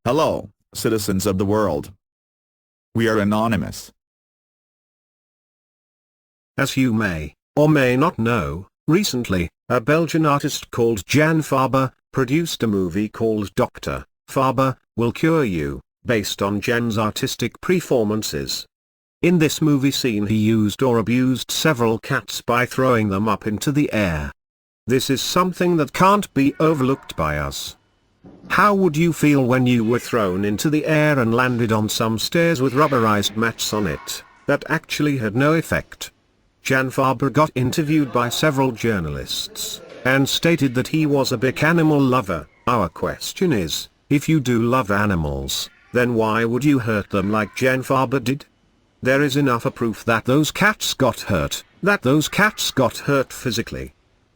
Hello, citizens of the world. We are anonymous. As you may, or may not know, recently, a Belgian artist called Jan Fabre produced a movie called Dr. Fabre Will Cure You, based on Jan's artistic performances. In this movie scene he used or abused several cats by throwing them up into the air. This is something that can't be overlooked by us. How would you feel when you were thrown into the air and landed on some stairs with rubberized mats on it, that actually had no effect? Jan Fabre got interviewed by several journalists, and stated that he was a big animal lover. Our question is, if you do love animals, then why would you hurt them like Jan Fabre did? There is enough proof that those cats got hurt, physically.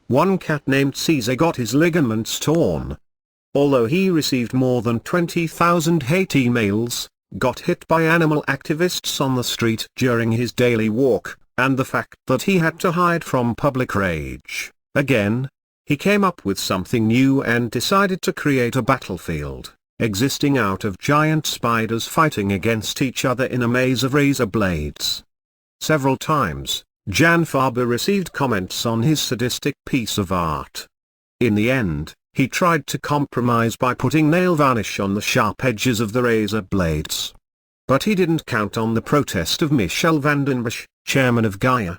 One cat named Caesar got his ligaments torn. Although he received more than 20,000 hate emails, got hit by animal activists on the street during his daily walk, and the fact that he had to hide from public rage. Again, he came up with something new and decided to create a battlefield, existing out of giant spiders fighting against each other in a maze of razor blades. Several times, Jan Fabre received comments on his sadistic piece of art. In the end, he tried to compromise by putting nail varnish on the sharp edges of the razor blades. But he didn't count on the protest of Michel van den Bosch, chairman of Gaia.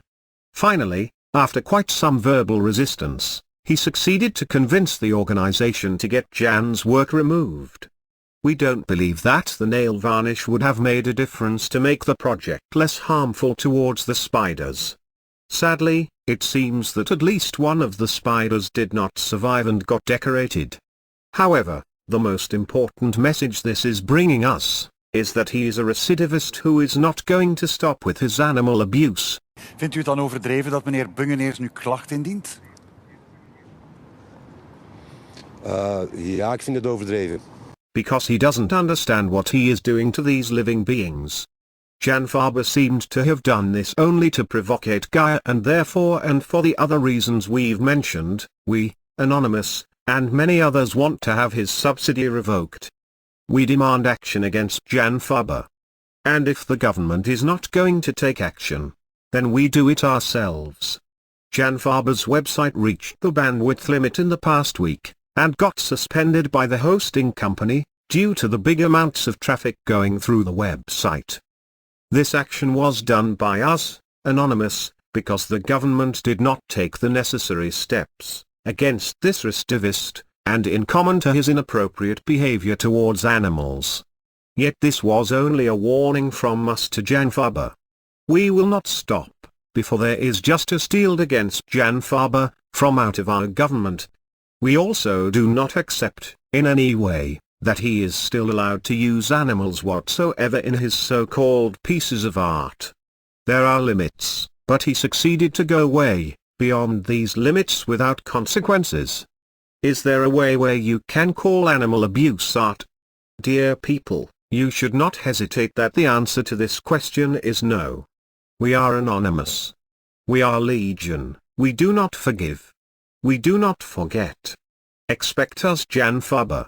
Finally, after quite some verbal resistance, he succeeded to convince the organization to get Jan's work removed. We don't believe that the nail varnish would have made a difference to make the project less harmful towards the spiders. Sadly, it seems that at least one of the spiders did not survive and got decorated. However, the most important message this is bringing us, is that he is a recidivist who is not going to stop with his animal abuse. Vindt u het dan overdreven dat meneer Bungeneers nu klacht indient? Ja, ik vind het overdreven. Because he doesn't understand what he is doing to these living beings. Jan Fabre seemed to have done this only to provocate Gaia, and therefore and for the other reasons we've mentioned, we, Anonymous, and many others want to have his subsidy revoked. We demand action against Jan Fabre. And if the government is not going to take action, then we do it ourselves. Jan Fabre's website reached the bandwidth limit in the past week, and got suspended by the hosting company, due to the big amounts of traffic going through the website. This action was done by us, Anonymous, because the government did not take the necessary steps against this recidivist, and in common to his inappropriate behavior towards animals. Yet this was only a warning from us to Jan Fabre. We will not stop before there is justice dealt against Jan Fabre from out of our government. We also do not accept, in any way, that he is still allowed to use animals whatsoever in his so-called pieces of art. There are limits, but he succeeded to go way beyond these limits without consequences. Is there a way where you can call animal abuse art? Dear people, you should not hesitate that the answer to this question is no. We are anonymous. We are legion. We do not forgive. We do not forget. Expect us, Jan Fabre.